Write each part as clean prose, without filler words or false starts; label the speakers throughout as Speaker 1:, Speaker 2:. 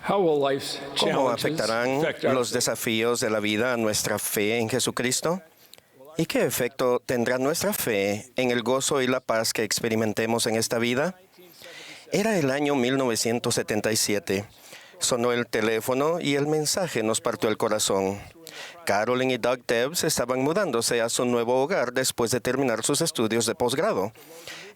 Speaker 1: ¿Cómo afectarán los desafíos de la vida a nuestra fe en Jesucristo? ¿Y qué efecto tendrá nuestra fe en el gozo y la paz que experimentemos en esta vida? Era el año 1977. Sonó el teléfono y el mensaje nos partió el corazón. Carolyn y Doug Tebbs estaban mudándose a su nuevo hogar después de terminar sus estudios de posgrado.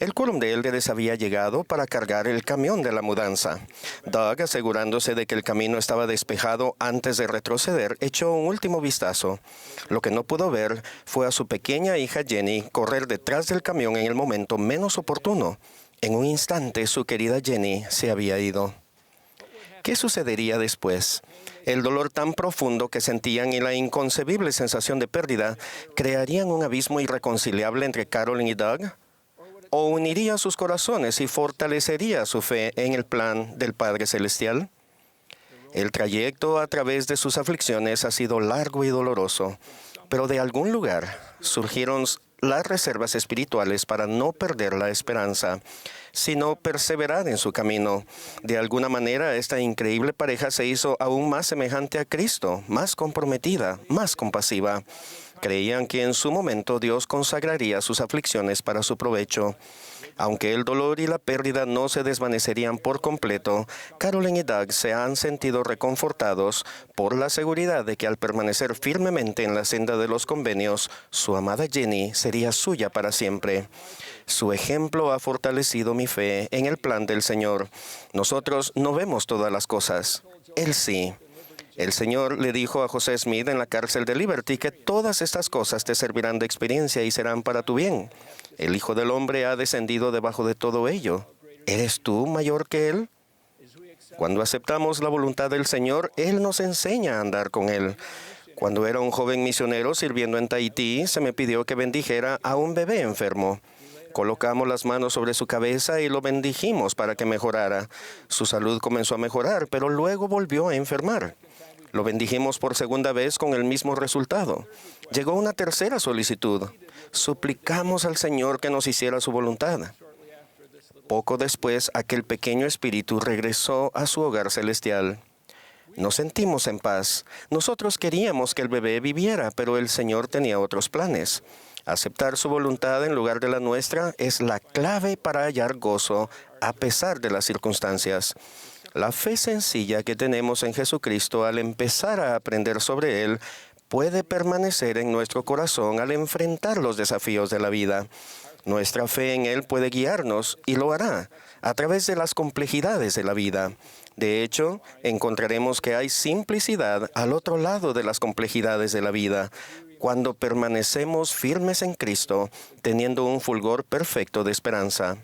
Speaker 1: El quórum de líderes había llegado para cargar el camión de la mudanza. Doug, asegurándose de que el camino estaba despejado antes de retroceder, echó un último vistazo. Lo que no pudo ver fue a su pequeña hija Jenny correr detrás del camión en el momento menos oportuno. En un instante, su querida Jenny se había ido. ¿Qué sucedería después? El dolor tan profundo que sentían y la inconcebible sensación de pérdida crearían un abismo irreconciliable entre Carolyn y Doug, o uniría sus corazones y fortalecería su fe en el plan del Padre Celestial. El trayecto a través de sus aflicciones ha sido largo y doloroso, pero de algún lugar surgieron las reservas espirituales para no perder la esperanza, sino perseverar en su camino. De alguna manera, esta increíble pareja se hizo aún más semejante a Cristo, más comprometida, más compasiva. Creían que en su momento Dios consagraría sus aflicciones para su provecho. Aunque el dolor y la pérdida no se desvanecerían por completo, Carolyn y Doug se han sentido reconfortados por la seguridad de que al permanecer firmemente en la senda de los convenios, su amada Jenny sería suya para siempre. Su ejemplo ha fortalecido mi fe en el plan del Señor. Nosotros no vemos todas las cosas. Él sí. El Señor le dijo a José Smith en la cárcel de Liberty que todas estas cosas te servirán de experiencia y serán para tu bien. El Hijo del Hombre ha descendido debajo de todo ello. ¿Eres tú mayor que Él? Cuando aceptamos la voluntad del Señor, Él nos enseña a andar con Él. Cuando era un joven misionero sirviendo en Tahití, se me pidió que bendijera a un bebé enfermo. Colocamos las manos sobre su cabeza y lo bendijimos para que mejorara. Su salud comenzó a mejorar, pero luego volvió a enfermar. Lo bendijimos por segunda vez con el mismo resultado. Llegó una tercera solicitud. Suplicamos al Señor que nos hiciera su voluntad. Poco después, aquel pequeño espíritu regresó a su hogar celestial. Nos sentimos en paz. Nosotros queríamos que el bebé viviera, pero el Señor tenía otros planes. Aceptar su voluntad en lugar de la nuestra es la clave para hallar gozo a pesar de las circunstancias. La fe sencilla que tenemos en Jesucristo al empezar a aprender sobre Él puede permanecer en nuestro corazón al enfrentar los desafíos de la vida. Nuestra fe en Él puede guiarnos, y lo hará, a través de las complejidades de la vida. De hecho, encontraremos que hay simplicidad al otro lado de las complejidades de la vida, cuando permanecemos firmes en Cristo, teniendo un fulgor perfecto de esperanza.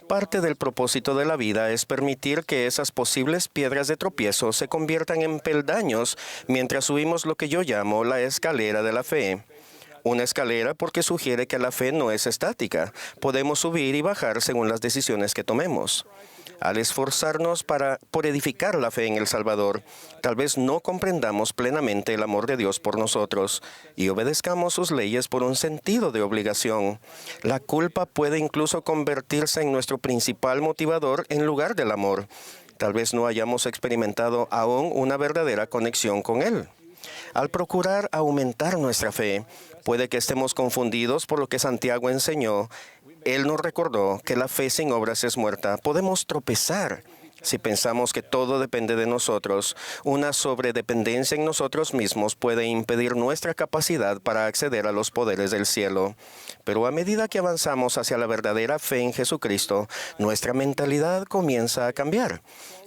Speaker 1: Parte del propósito de la vida es permitir que esas posibles piedras de tropiezo se conviertan en peldaños mientras subimos lo que yo llamo la escalera de la fe. Una escalera porque sugiere que la fe no es estática. Podemos subir y bajar según las decisiones que tomemos. Al esforzarnos por edificar la fe en el Salvador, tal vez no comprendamos plenamente el amor de Dios por nosotros y obedezcamos sus leyes por un sentido de obligación. La culpa puede incluso convertirse en nuestro principal motivador en lugar del amor. Tal vez no hayamos experimentado aún una verdadera conexión con Él. Al procurar aumentar nuestra fe, puede que estemos confundidos por lo que Santiago enseñó. Él nos recordó que la fe sin obras es muerta. Podemos tropezar si pensamos que todo depende de nosotros. Una sobredependencia en nosotros mismos puede impedir nuestra capacidad para acceder a los poderes del cielo. Pero a medida que avanzamos hacia la verdadera fe en Jesucristo, nuestra mentalidad comienza a cambiar.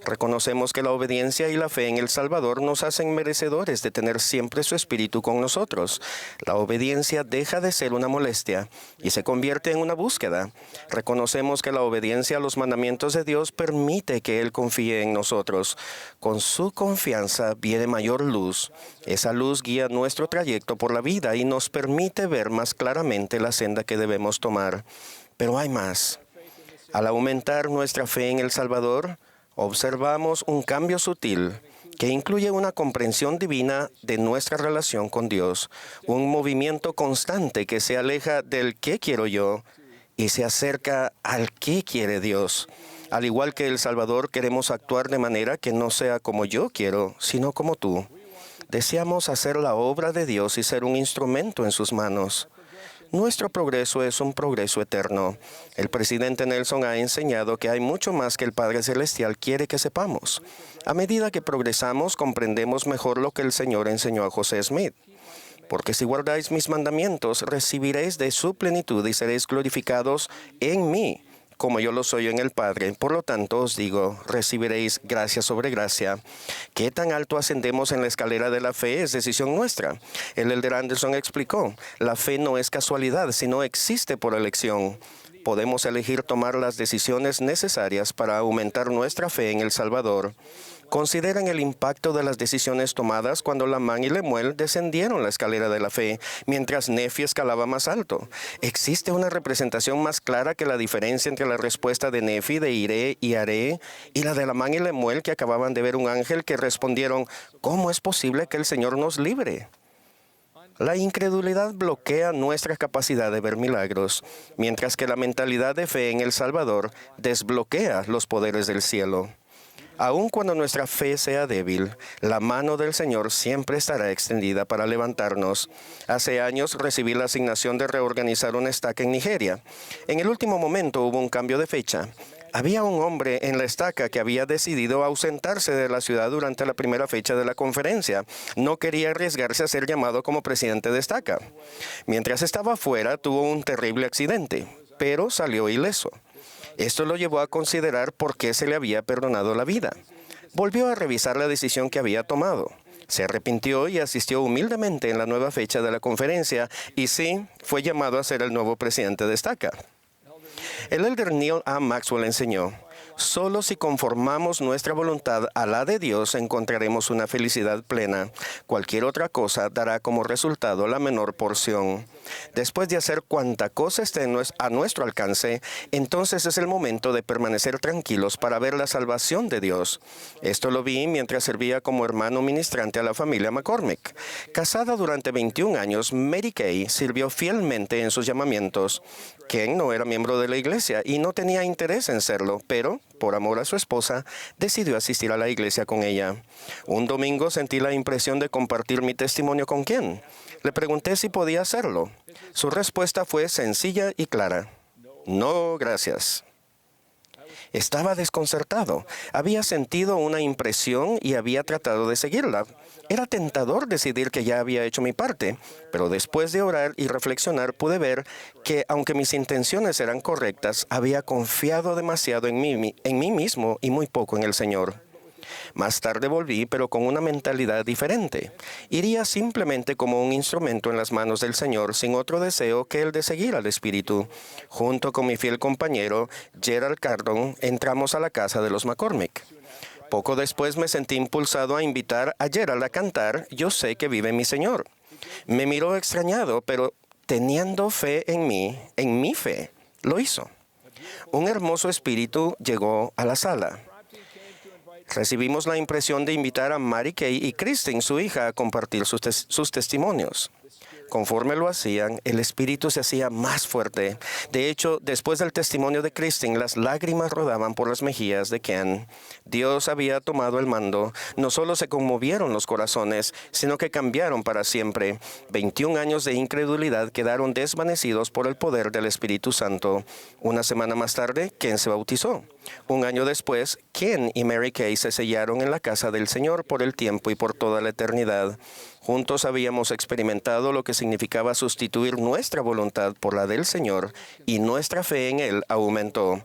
Speaker 1: Reconocemos que la obediencia y la fe en el Salvador nos hacen merecedores de tener siempre su Espíritu con nosotros. La obediencia deja de ser una molestia y se convierte en una búsqueda. Reconocemos que la obediencia a los mandamientos de Dios permite que Él confíe en nosotros. Con su confianza viene mayor luz. Esa luz guía nuestro trayecto por la vida y nos permite ver más claramente la senda que debemos tomar. Pero hay más. Al aumentar nuestra fe en el Salvador, observamos un cambio sutil que incluye una comprensión divina de nuestra relación con Dios, un movimiento constante que se aleja del ¿qué quiero yo? Y se acerca al ¿qué quiere Dios? Al igual que el Salvador, queremos actuar de manera que no sea como yo quiero, sino como tú. Deseamos hacer la obra de Dios y ser un instrumento en sus manos. Nuestro progreso es un progreso eterno. El presidente Nelson ha enseñado que hay mucho más que el Padre Celestial quiere que sepamos. A medida que progresamos, comprendemos mejor lo que el Señor enseñó a José Smith. Porque si guardáis mis mandamientos, recibiréis de su plenitud y seréis glorificados en mí, como yo lo soy en el Padre. Por lo tanto, os digo, recibiréis gracia sobre gracia. ¿Qué tan alto ascendemos en la escalera de la fe? Es decisión nuestra. El elder Anderson explicó, la fe no es casualidad, sino existe por elección. Podemos elegir tomar las decisiones necesarias para aumentar nuestra fe en el Salvador. Consideren el impacto de las decisiones tomadas cuando Lamán y Lemuel descendieron la escalera de la fe, mientras Nefi escalaba más alto. ¿Existe una representación más clara que la diferencia entre la respuesta de Nefi de iré y haré y la de Lamán y Lemuel, que acababan de ver un ángel que respondieron, ¿cómo es posible que el Señor nos libre? La incredulidad bloquea nuestra capacidad de ver milagros, mientras que la mentalidad de fe en el Salvador desbloquea los poderes del cielo. Aun cuando nuestra fe sea débil, la mano del Señor siempre estará extendida para levantarnos. Hace años recibí la asignación de reorganizar una estaca en Nigeria. En el último momento hubo un cambio de fecha. Había un hombre en la estaca que había decidido ausentarse de la ciudad durante la primera fecha de la conferencia. No quería arriesgarse a ser llamado como presidente de estaca. Mientras estaba afuera, tuvo un terrible accidente, pero salió ileso. Esto lo llevó a considerar por qué se le había perdonado la vida. Volvió a revisar la decisión que había tomado. Se arrepintió y asistió humildemente en la nueva fecha de la conferencia y sí, fue llamado a ser el nuevo presidente de estaca. El elder Neil A. Maxwell enseñó, solo si conformamos nuestra voluntad a la de Dios encontraremos una felicidad plena. Cualquier otra cosa dará como resultado la menor porción. Después de hacer cuanta cosa esté a nuestro alcance, entonces es el momento de permanecer tranquilos para ver la salvación de Dios. Esto lo vi mientras servía como hermano ministrante a la familia McCormick. Casada durante 21 años, Mary Kay sirvió fielmente en sus llamamientos. Ken no era miembro de la iglesia y no tenía interés en serlo, pero, por amor a su esposa, decidió asistir a la iglesia con ella. Un domingo sentí la impresión de compartir mi testimonio con Ken. Le pregunté si podía hacerlo. Su respuesta fue sencilla y clara. No, gracias. Estaba desconcertado. Había sentido una impresión y había tratado de seguirla. Era tentador decidir que ya había hecho mi parte, pero después de orar y reflexionar pude ver que, aunque mis intenciones eran correctas, había confiado demasiado en mí mismo y muy poco en el Señor. Más tarde volví, pero con una mentalidad diferente. Iría simplemente como un instrumento en las manos del Señor, sin otro deseo que el de seguir al Espíritu. Junto con mi fiel compañero, Gerald Cardon, entramos a la casa de los McCormick. Poco después me sentí impulsado a invitar a Gerald a cantar Yo sé que vive mi Señor. Me miró extrañado, pero teniendo fe en mi fe, lo hizo. Un hermoso espíritu llegó a la sala. Recibimos la impresión de invitar a Mary Kay y Kristen, su hija, a compartir sus testimonios. Conforme lo hacían, el espíritu se hacía más fuerte. De hecho, después del testimonio de Kristen, las lágrimas rodaban por las mejillas de Ken. Dios había tomado el mando. No solo se conmovieron los corazones, sino que cambiaron para siempre. 21 años de incredulidad quedaron desvanecidos por el poder del Espíritu Santo. Una semana más tarde, Ken se bautizó. Un año después, Ken y Mary Kay se sellaron en la casa del Señor por el tiempo y por toda la eternidad. Juntos habíamos experimentado lo que significaba sustituir nuestra voluntad por la del Señor y nuestra fe en Él aumentó.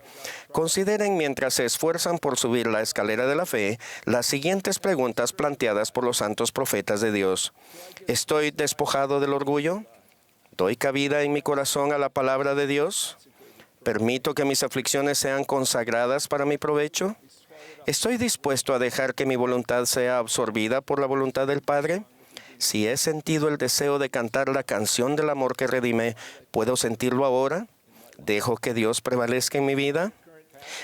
Speaker 1: Consideren mientras se esfuerzan por subir la escalera de la fe las siguientes preguntas planteadas por los santos profetas de Dios. ¿Estoy despojado del orgullo? ¿Doy cabida en mi corazón a la palabra de Dios? ¿Permito que mis aflicciones sean consagradas para mi provecho? ¿Estoy dispuesto a dejar que mi voluntad sea absorbida por la voluntad del Padre? Si he sentido el deseo de cantar la canción del amor que redime, ¿puedo sentirlo ahora? ¿Dejo que Dios prevalezca en mi vida?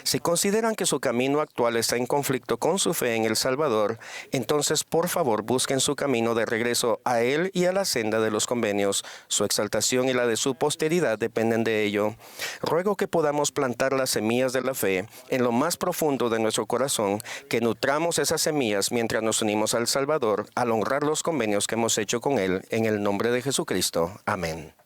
Speaker 1: Si consideran que su camino actual está en conflicto con su fe en el Salvador, entonces por favor busquen su camino de regreso a Él y a la senda de los convenios. Su exaltación y la de su posteridad dependen de ello. Ruego que podamos plantar las semillas de la fe en lo más profundo de nuestro corazón, que nutramos esas semillas mientras nos unimos al Salvador al honrar los convenios que hemos hecho con Él, en el nombre de Jesucristo. Amén.